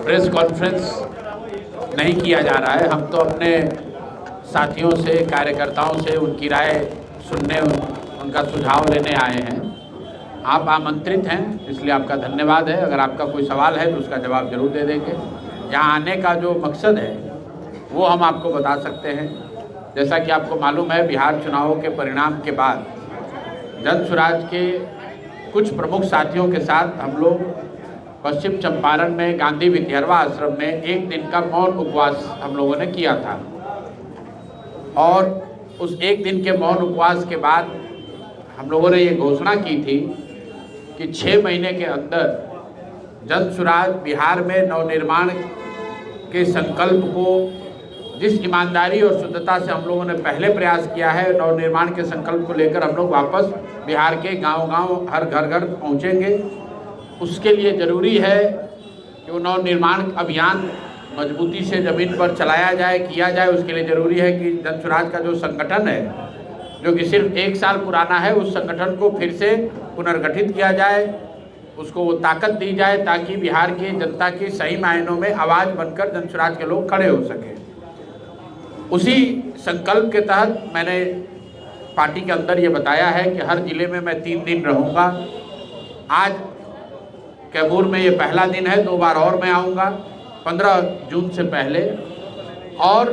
Press conference नहीं किया जा रहा है। हम तो अपने साथियों से, कार्यकर्ताओं से उनकी राय सुनने, उनका सुझाव लेने आए हैं। आप आमंत्रित हैं, इसलिए आपका धन्यवाद है। अगर आपका कोई सवाल है तो उसका जवाब जरूर दे देंगे। यहाँ आने का जो मकसद है वो हम आपको बता सकते हैं। जैसा कि आपको मालूम है, बिहार चुनावों के परिणाम के बाद जन सुराज के कुछ प्रमुख साथियों के साथ हम लोग पश्चिम चंपारण में गांधी विद्यारवा आश्रम में एक दिन का मौन उपवास हम लोगों ने किया था। और उस एक दिन के मौन उपवास के बाद हम लोगों ने ये घोषणा की थी कि 6 महीने के अंदर जन सुराज बिहार में नवनिर्माण के संकल्प को, जिस ईमानदारी और शुद्धता से हम लोगों ने पहले प्रयास किया है, नवनिर्माण के संकल्प को लेकर हम लोग वापस बिहार के गांव-गांव, हर घर पहुंचेंगे। उसके लिए ज़रूरी है कि वो नवनिर्माण अभियान मजबूती से ज़मीन पर चलाया जाए, किया जाए। उसके लिए ज़रूरी है कि जन सुराज का जो संगठन है, जो कि सिर्फ 1 साल पुराना है, उस संगठन को फिर से पुनर्गठित किया जाए, उसको वो ताकत दी जाए ताकि बिहार की जनता की सही मायनों में आवाज़ बनकर जन सुराज के लोग खड़े हो सकें। उसी संकल्प के तहत मैंने पार्टी के अंदर ये बताया है कि हर जिले में मैं 3 दिन रहूँगा। आज कैमूर में ये पहला दिन है, 2 बार और मैं आऊँगा 15 जून से पहले। और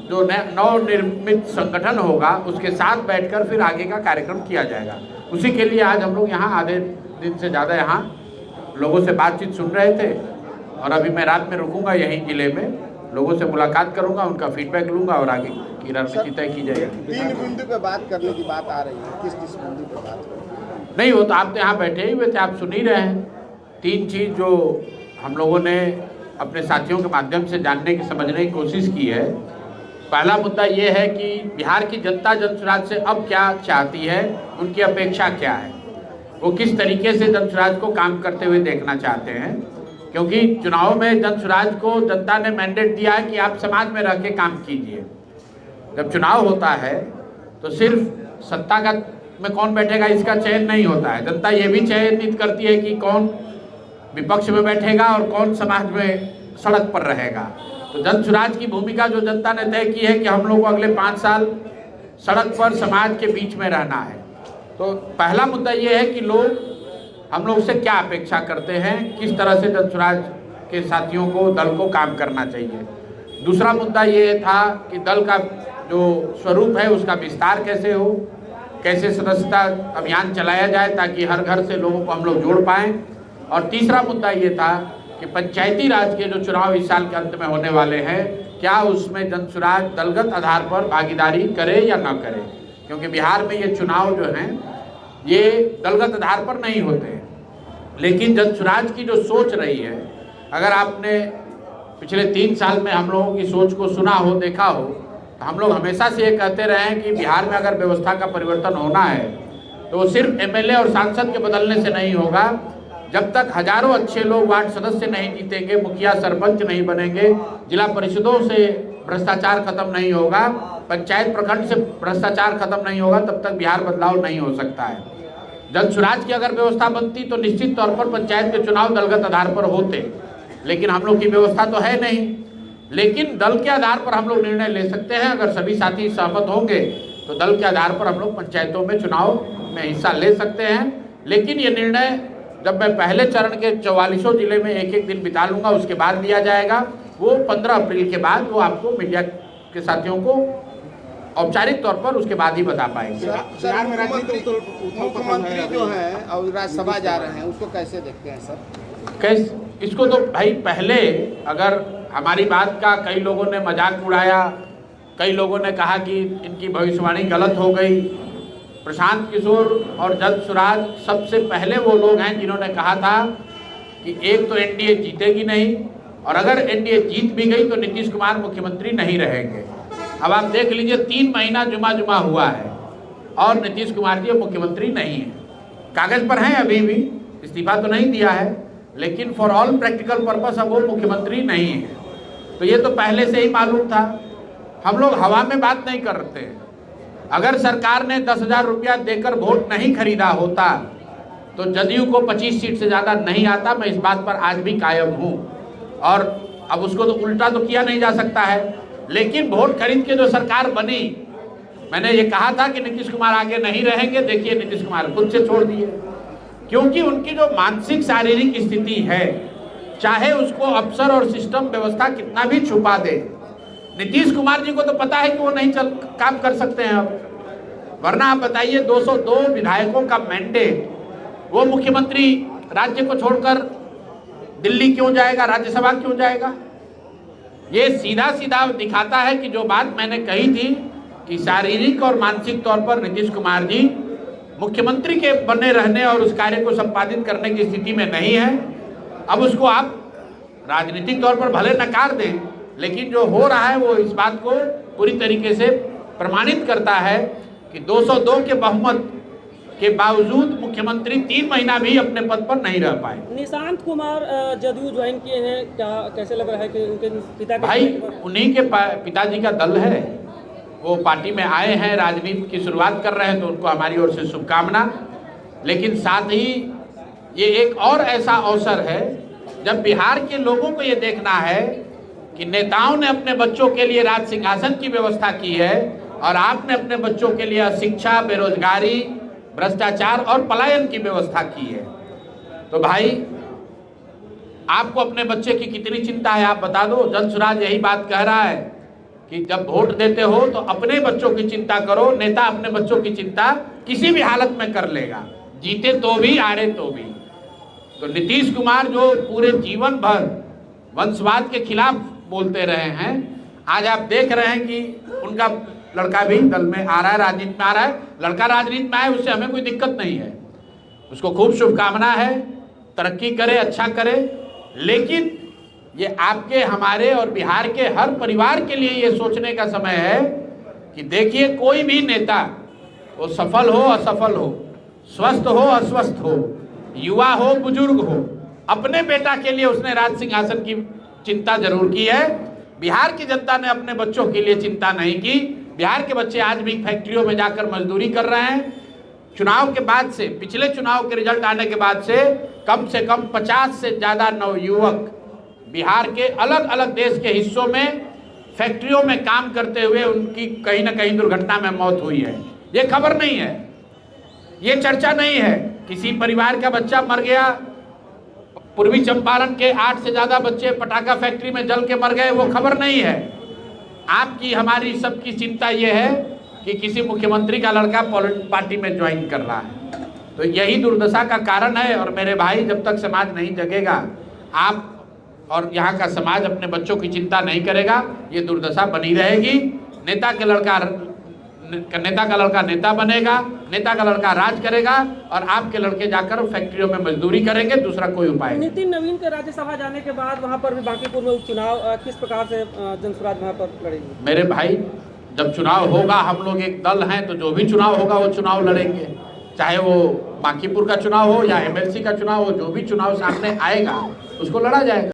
जो नवनिर्मित संगठन होगा उसके साथ बैठकर फिर आगे का कार्यक्रम किया जाएगा। उसी के लिए आज हम लोग यहाँ आधे दिन से ज़्यादा यहाँ लोगों से बातचीत सुन रहे थे। और अभी मैं रात में रुकूंगा यहीं जिले में, लोगों से मुलाकात करूंगा, उनका फीडबैक लूंगा और आगे की रणनीति तय की जाएगी। 3 बिंदु पे बात करने की बात आ रही है, किस बिंदु पे बात नहीं, वो तो आप तो यहाँ बैठे ही हुए थे, आप सुन ही रहे हैं। 3 चीज़ जो हम लोगों ने अपने साथियों के माध्यम से जानने की, समझने की कोशिश की है। पहला मुद्दा ये है कि बिहार की जनता जन सुराज से अब क्या चाहती है, उनकी अपेक्षा क्या है, वो किस तरीके से जन सुराज को काम करते हुए देखना चाहते हैं। क्योंकि चुनाव में जन सुराज को जनता ने मैंडेट दिया है कि आप समाज में रह के काम कीजिए। जब चुनाव होता है तो सिर्फ सत्ता का में कौन बैठेगा इसका चयन नहीं होता है, जनता ये भी चयनित करती है कि कौन विपक्ष में बैठेगा और कौन समाज में सड़क पर रहेगा। तो जन सुराज की भूमिका जो जनता ने तय की है कि हम लोग को अगले 5 साल सड़क पर समाज के बीच में रहना है। तो पहला मुद्दा ये है कि लोग हम लोग से क्या अपेक्षा करते हैं, किस तरह से जन सुराज के साथियों को, दल को काम करना चाहिए। दूसरा मुद्दा ये था कि दल का जो स्वरूप है उसका विस्तार कैसे हो, कैसे सदस्यता अभियान चलाया जाए ताकि हर घर से लोगों को हम लोग जोड़ पाएँ। और तीसरा मुद्दा ये था कि पंचायती राज के जो चुनाव इस साल के अंत में होने वाले हैं, क्या उसमें जन सुराज दलगत आधार पर भागीदारी करे या ना करे। क्योंकि बिहार में ये चुनाव जो हैं ये दलगत आधार पर नहीं होते हैं, लेकिन जन सुराज की जो सोच रही है, अगर आपने पिछले 3 साल में हम लोगों की सोच को सुना हो, देखा हो, तो हम लोग हमेशा से ये कहते रहे हैं कि बिहार में अगर व्यवस्था का परिवर्तन होना है तो वो सिर्फ MLA और सांसद के बदलने से नहीं होगा। जब तक हजारों अच्छे लोग वार्ड सदस्य नहीं जीतेंगे, मुखिया सरपंच नहीं बनेंगे, जिला परिषदों से भ्रष्टाचार खत्म नहीं होगा, पंचायत प्रखंड से भ्रष्टाचार खत्म नहीं होगा, तब तक बिहार बदलाव नहीं हो सकता है। जन सुराज की अगर व्यवस्था बनती तो निश्चित तौर पर पंचायत के चुनाव दलगत आधार पर होते, लेकिन हम लोग की व्यवस्था तो है नहीं। लेकिन दल के आधार पर हम लोग निर्णय ले सकते हैं। अगर सभी साथी सहमत होंगे तो दल के आधार पर हम लोग पंचायतों में चुनाव में हिस्सा ले सकते हैं। लेकिन ये निर्णय जब मैं पहले चरण के 44 जिले में एक बिता लूँगा उसके बाद लिया जाएगा। वो 15 अप्रैल के बाद वो आपको मीडिया के साथियों को औपचारिक तौर पर उसके बाद ही बता पाएंगे। मुख्यमंत्री जो है और राज्यसभा जा रहे हैं, उसको कैसे देखते हैं सर? कैसे इसको तो भाई, पहले अगर हमारी बात का कई लोगों ने मजाक उड़ाया, कई लोगों ने कहा कि इनकी भविष्यवाणी गलत हो गई। प्रशांत किशोर और जन सुराज सबसे पहले वो लोग हैं जिन्होंने कहा था कि एक तो NDA जीतेगी नहीं, और अगर NDA जीत भी गई तो नीतीश कुमार मुख्यमंत्री नहीं रहेंगे। अब आप देख लीजिए, 3 महीना जुमा हुआ है और नीतीश कुमार जी मुख्यमंत्री नहीं है। कागज पर हैं, अभी भी इस्तीफा तो नहीं दिया है, लेकिन फॉर ऑल प्रैक्टिकल पर्पस अब वो मुख्यमंत्री नहीं है। तो ये तो पहले से ही मालूम था। हम लोग हवा में बात नहीं करते हैं। अगर सरकार ने 10,000 रुपया देकर वोट नहीं खरीदा होता तो जदयू को 25 सीट से ज़्यादा नहीं आता। मैं इस बात पर आज भी कायम हूँ। और अब उसको तो उल्टा तो किया नहीं जा सकता है। लेकिन वोट खरीद के जो सरकार बनी, मैंने ये कहा था कि नीतीश कुमार आगे नहीं रहेंगे, देखिए नीतीश कुमार खुद से छोड़ दिए, क्योंकि उनकी जो मानसिक शारीरिक स्थिति है, चाहे उसको अफसर और सिस्टम व्यवस्था कितना भी छुपा दे, नीतीश कुमार जी को तो पता है कि वो नहीं काम कर सकते हैं अब। वरना आप बताइए 202 विधायकों का मैंडेट, वो मुख्यमंत्री राज्य को छोड़कर दिल्ली क्यों जाएगा, राज्यसभा क्यों जाएगा? ये सीधा सीधा दिखाता है कि जो बात मैंने कही थी कि शारीरिक और मानसिक तौर पर नीतीश कुमार जी मुख्यमंत्री के बने रहने और उस कार्य को संपादित करने की स्थिति में नहीं है। अब उसको आप राजनीतिक तौर पर भले नकार दें, लेकिन जो हो रहा है वो इस बात को पूरी तरीके से प्रमाणित करता है कि 202 के बहुमत के बावजूद मुख्यमंत्री 3 महीना भी अपने पद पर नहीं रह पाए। निशांत कुमार जदयू ज्वाइन किए हैं, क्या कैसे लग रहा है कि उनके पिता के भाई उन्हीं के पिताजी का दल है, वो पार्टी में आए हैं, राजनीति की शुरुआत कर रहे हैं, तो उनको हमारी ओर से शुभकामना। लेकिन साथ ही ये एक और ऐसा अवसर है जब बिहार के लोगों को ये देखना है कि नेताओं ने अपने बच्चों के लिए राज सिंहासन की व्यवस्था की है और आपने अपने बच्चों के लिए शिक्षा, बेरोजगारी, भ्रष्टाचार और पलायन की व्यवस्था की है। तो भाई आपको अपने बच्चे की कितनी चिंता है आप बता दो। जनसुराज यही बात कह रहा है कि जब वोट देते हो तो अपने बच्चों की चिंता करो। नेता अपने बच्चों की चिंता किसी भी हालत में कर लेगा, जीते तो भी हारे तो भी। तो नीतीश कुमार जो पूरे जीवन भर वंशवाद के खिलाफ बोलते रहे हैं, आज आप देख रहे हैं कि उनका लड़का भी दल में आ रहा है, राजनीति में आ रहा है। लड़का राजनीति में आए उससे हमें कोई दिक्कत नहीं है, उसको खूब शुभकामना है, तरक्की करे, अच्छा करे। लेकिन ये आपके, हमारे और बिहार के हर परिवार के लिए ये सोचने का समय है कि देखिए कोई भी नेता, वो सफल हो असफल हो, स्वस्थ हो अस्वस्थ हो, युवा हो बुजुर्ग हो, अपने बेटा के लिए उसने राज सिंहासन की चिंता जरूर की है। बिहार की जनता ने अपने बच्चों के लिए चिंता नहीं की। बिहार के बच्चे आज भी फैक्ट्रियों में जाकर मजदूरी कर रहे हैं। चुनाव के बाद से, पिछले चुनाव के रिजल्ट आने के बाद से कम 50 से ज़्यादा नवयुवक बिहार के अलग अलग देश के हिस्सों में फैक्ट्रियों में काम करते हुए उनकी कहीं ना कहीं दुर्घटना में मौत हुई है। ये खबर नहीं है, ये चर्चा नहीं है। किसी परिवार का बच्चा मर गया, पूर्वी चंपारण के 8 से ज़्यादा बच्चे पटाखा फैक्ट्री में जल के मर गए, वो खबर नहीं है। आपकी हमारी सबकी चिंता ये है कि किसी मुख्यमंत्री का लड़का पार्टी में ज्वाइन कर रहा है। तो यही दुर्दशा का कारण है। और मेरे भाई, जब तक समाज नहीं जगेगा, आप और यहाँ का समाज अपने बच्चों की चिंता नहीं करेगा, ये दुर्दशा बनी रहेगी। नेता का लड़का नेता बनेगा, नेता का लड़का राज करेगा और आपके लड़के जाकर फैक्ट्रियों में मजदूरी करेंगे, दूसरा कोई उपाय नहीं। नितिन नवीन के राज्यसभा जाने के बाद वहाँ पर भी बांकीपुर में उपचुनाव, किस प्रकार से जनसुराज वहाँ पर लड़ेगी? मेरे भाई, जब चुनाव होगा, हम लोग एक दल हैं, तो जो भी चुनाव होगा वो चुनाव लड़ेंगे, चाहे वो बांकीपुर का चुनाव हो या MLC का चुनाव हो। जो भी चुनाव सामने आएगा उसको लड़ा जाएगा।